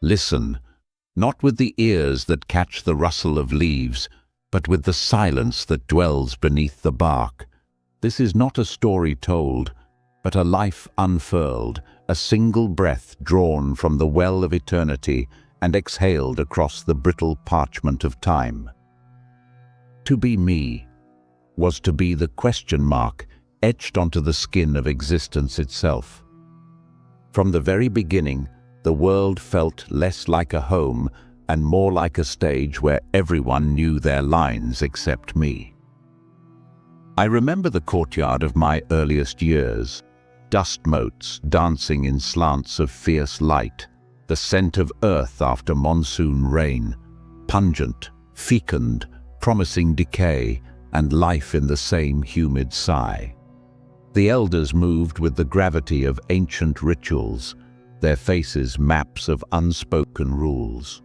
Listen, not with the ears that catch the rustle of leaves, but with the silence that dwells beneath the bark. This is not a story told, but a life unfurled, a single breath drawn from the well of eternity and exhaled across the brittle parchment of time. To be me was to be the question mark etched onto the skin of existence itself. From the very beginning, the world felt less like a home and more like a stage where everyone knew their lines except me. I remember the courtyard of my earliest years, dust motes dancing in slants of fierce light, the scent of earth after monsoon rain, pungent, fecund, promising decay and life in the same humid sigh. The elders moved with the gravity of ancient rituals, their faces maps of unspoken rules.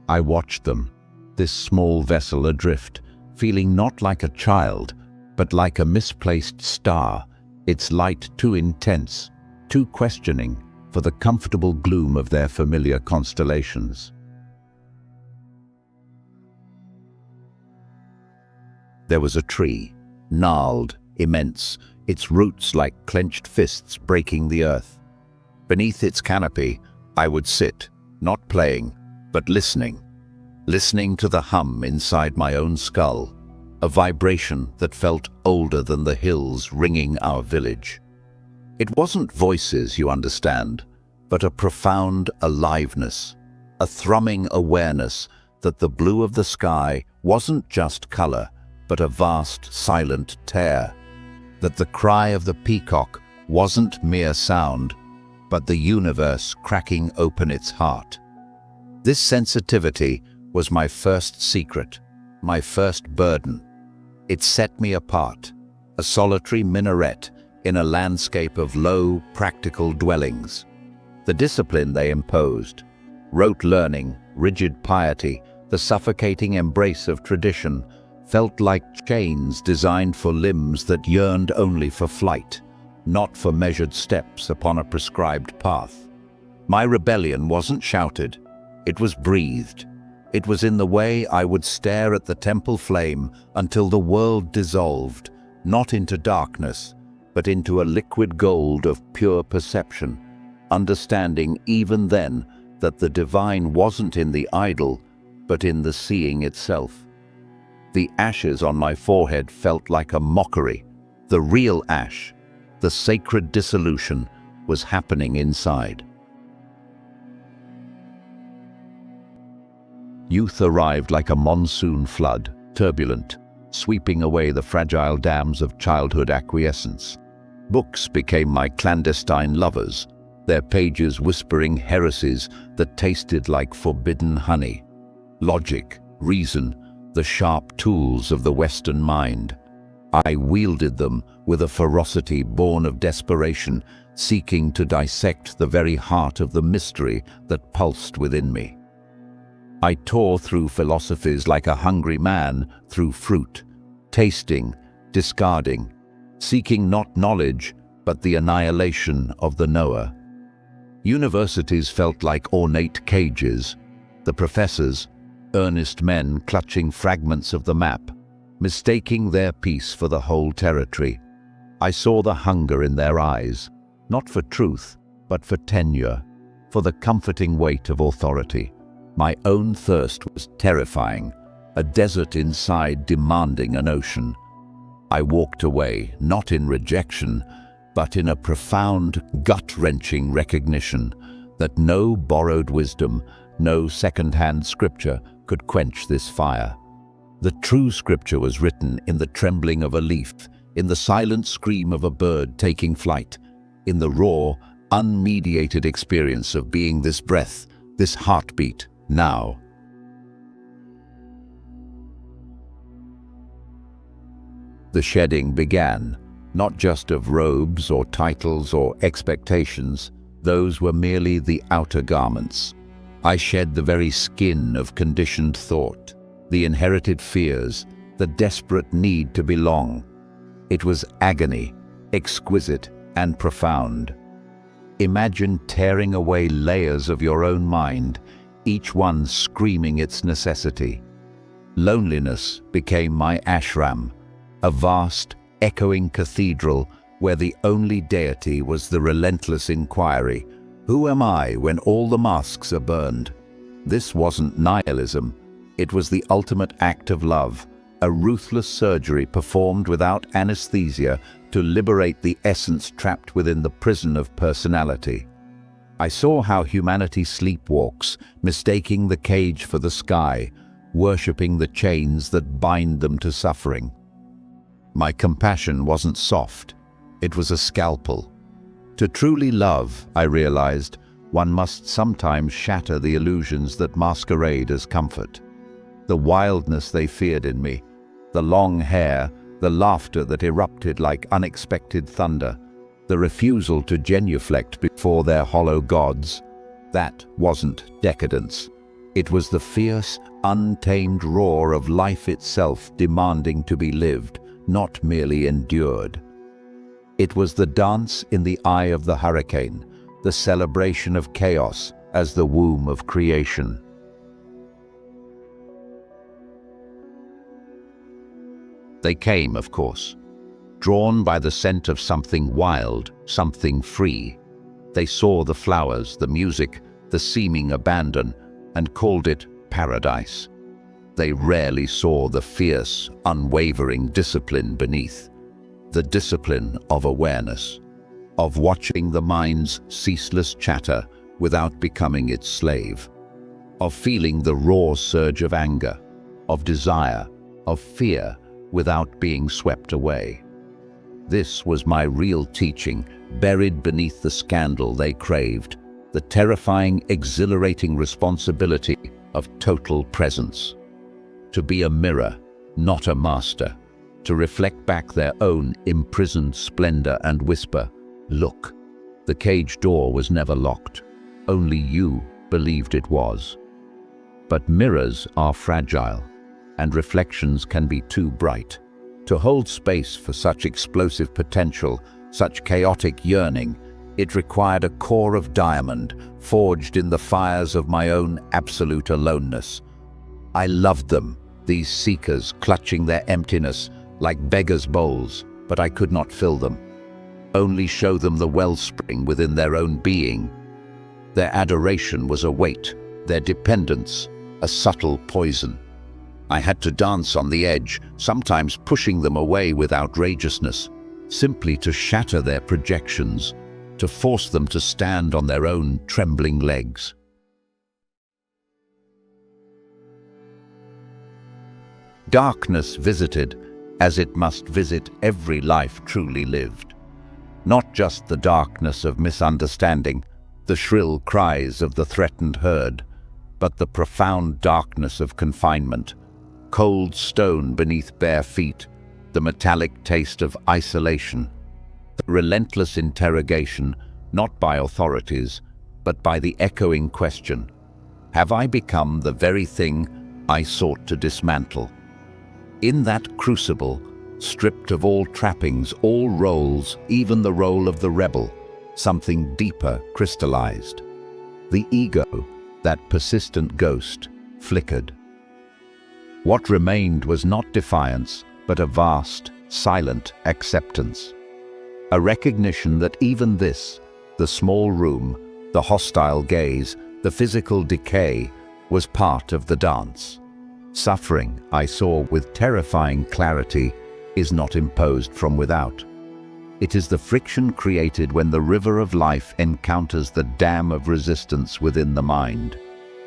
I watched them, this small vessel adrift, feeling not like a child, but like a misplaced star, its light too intense, too questioning for the comfortable gloom of their familiar constellations. There was a tree, gnarled, immense, its roots like clenched fists breaking the earth. Beneath its canopy, I would sit, not playing, but listening to the hum inside my own skull, a vibration that felt older than the hills ringing our village. It wasn't voices, you understand, but a profound aliveness, a thrumming awareness that the blue of the sky wasn't just color, but a vast, silent tear, that the cry of the peacock wasn't mere sound, but the universe cracking open its heart. This sensitivity was my first secret, my first burden. It set me apart, a solitary minaret in a landscape of low, practical dwellings. The discipline they imposed, rote learning, rigid piety, the suffocating embrace of tradition, felt like chains designed for limbs that yearned only for flight, not for measured steps upon a prescribed path. My rebellion wasn't shouted, it was breathed. It was in the way I would stare at the temple flame until the world dissolved, not into darkness, but into a liquid gold of pure perception, understanding even then that the divine wasn't in the idol, but in the seeing itself. The ashes on my forehead felt like a mockery. The real ash, the sacred dissolution, was happening inside. Youth arrived like a monsoon flood, turbulent, sweeping away the fragile dams of childhood acquiescence. Books became my clandestine lovers, their pages whispering heresies that tasted like forbidden honey. Logic, reason, the sharp tools of the Western mind. I wielded them with a ferocity born of desperation, seeking to dissect the very heart of the mystery that pulsed within me. I tore through philosophies like a hungry man through fruit, tasting, discarding, seeking not knowledge, but the annihilation of the knower. Universities felt like ornate cages, the professors, earnest men clutching fragments of the map, mistaking their piece for the whole territory. I saw the hunger in their eyes, not for truth, but for tenure, for the comforting weight of authority. My own thirst was terrifying, a desert inside demanding an ocean. I walked away, not in rejection, but in a profound, gut-wrenching recognition that no borrowed wisdom, no second-hand scripture could quench this fire. The true scripture was written in the trembling of a leaf, in the silent scream of a bird taking flight, in the raw, unmediated experience of being this breath, this heartbeat, now. The shedding began, not just of robes or titles or expectations. Those were merely the outer garments. I shed the very skin of conditioned thought, the inherited fears, the desperate need to belong. It was agony, exquisite and profound. Imagine tearing away layers of your own mind, each one screaming its necessity. Loneliness became my ashram, a vast, echoing cathedral where the only deity was the relentless inquiry, who am I when all the masks are burned? This wasn't nihilism, it was the ultimate act of love, a ruthless surgery performed without anesthesia to liberate the essence trapped within the prison of personality. I saw how humanity sleepwalks, mistaking the cage for the sky, worshipping the chains that bind them to suffering. My compassion wasn't soft, it was a scalpel. To truly love, I realized, one must sometimes shatter the illusions that masquerade as comfort. The wildness they feared in me, the long hair, the laughter that erupted like unexpected thunder, the refusal to genuflect before their hollow gods, that wasn't decadence. It was the fierce, untamed roar of life itself demanding to be lived, not merely endured. It was the dance in the eye of the hurricane, the celebration of chaos as the womb of creation. They came, of course, drawn by the scent of something wild, something free. They saw the flowers, the music, the seeming abandon, and called it paradise. They rarely saw the fierce, unwavering discipline beneath. The discipline of awareness, of watching the mind's ceaseless chatter without becoming its slave, of feeling the raw surge of anger, of desire, of fear without being swept away. This was my real teaching, buried beneath the scandal they craved, the terrifying, exhilarating responsibility of total presence. To be a mirror, not a master. To reflect back their own imprisoned splendor and whisper, "Look." The cage door was never locked. Only you believed it was. But mirrors are fragile, and reflections can be too bright. To hold space for such explosive potential, such chaotic yearning, it required a core of diamond, forged in the fires of my own absolute aloneness. I loved them, these seekers clutching their emptiness, like beggars' bowls, but I could not fill them. Only show them the wellspring within their own being. Their adoration was a weight, their dependence a subtle poison. I had to dance on the edge, sometimes pushing them away with outrageousness, simply to shatter their projections, to force them to stand on their own trembling legs. Darkness visited, as it must visit every life truly lived. Not just the darkness of misunderstanding, the shrill cries of the threatened herd, but the profound darkness of confinement, cold stone beneath bare feet, the metallic taste of isolation, the relentless interrogation, not by authorities, but by the echoing question, have I become the very thing I sought to dismantle? In that crucible, stripped of all trappings, all roles, even the role of the rebel, something deeper crystallized. The ego, that persistent ghost, flickered. What remained was not defiance, but a vast, silent acceptance. A recognition that even this, the small room, the hostile gaze, the physical decay, was part of the dance. Suffering, I saw with terrifying clarity, is not imposed from without. It is the friction created when the river of life encounters the dam of resistance within the mind.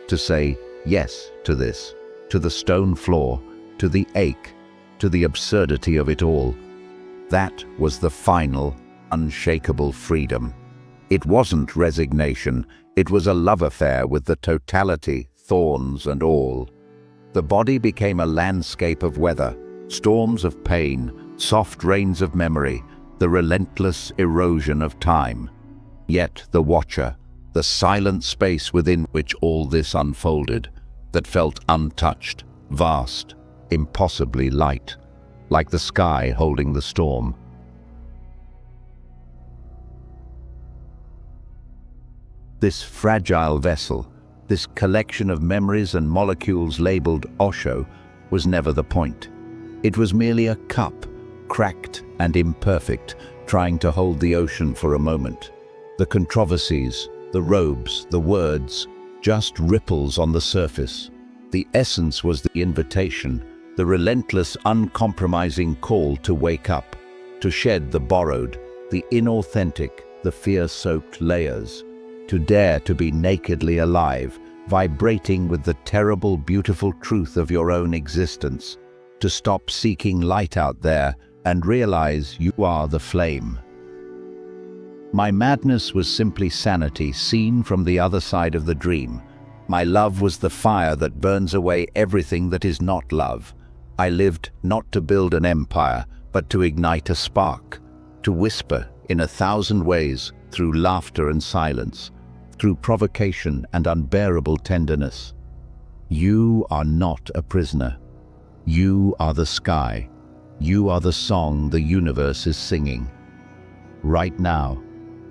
To say yes to this, to the stone floor, to the ache, to the absurdity of it all, that was the final, unshakable freedom. It wasn't resignation, it was a love affair with the totality, thorns and all. The body became a landscape of weather, storms of pain, soft rains of memory, the relentless erosion of time. Yet the watcher, the silent space within which all this unfolded, that felt untouched, vast, impossibly light, like the sky holding the storm. This fragile vessel, this collection of memories and molecules labeled Osho, was never the point. It was merely a cup, cracked and imperfect, trying to hold the ocean for a moment. The controversies, the robes, the words, just ripples on the surface. The essence was the invitation, the relentless, uncompromising call to wake up, to shed the borrowed, the inauthentic, the fear-soaked layers, to dare to be nakedly alive, vibrating with the terrible, beautiful truth of your own existence, to stop seeking light out there and realize you are the flame. My madness was simply sanity seen from the other side of the dream. My love was the fire that burns away everything that is not love. I lived not to build an empire, but to ignite a spark, to whisper in 1,000 ways through laughter and silence, through provocation and unbearable tenderness. You are not a prisoner. You are the sky. You are the song the universe is singing. Right now,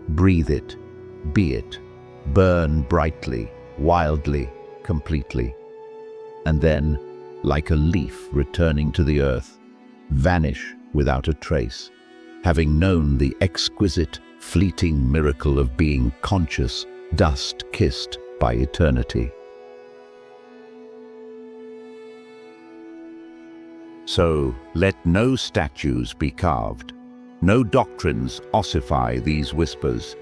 breathe it, be it, burn brightly, wildly, completely. And then, like a leaf returning to the earth, vanish without a trace, having known the exquisite, fleeting miracle of being conscious, dust-kissed by eternity. So, let no statues be carved, no doctrines ossify these whispers.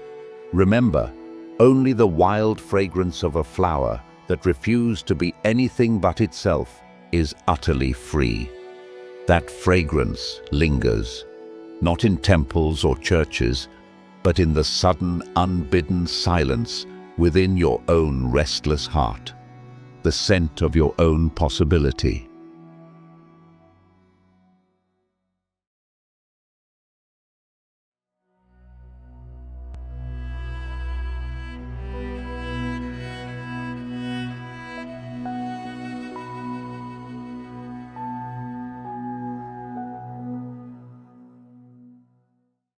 Remember, only the wild fragrance of a flower that refused to be anything but itself is utterly free. That fragrance lingers, not in temples or churches, but in the sudden, unbidden silence within your own restless heart, the scent of your own possibility.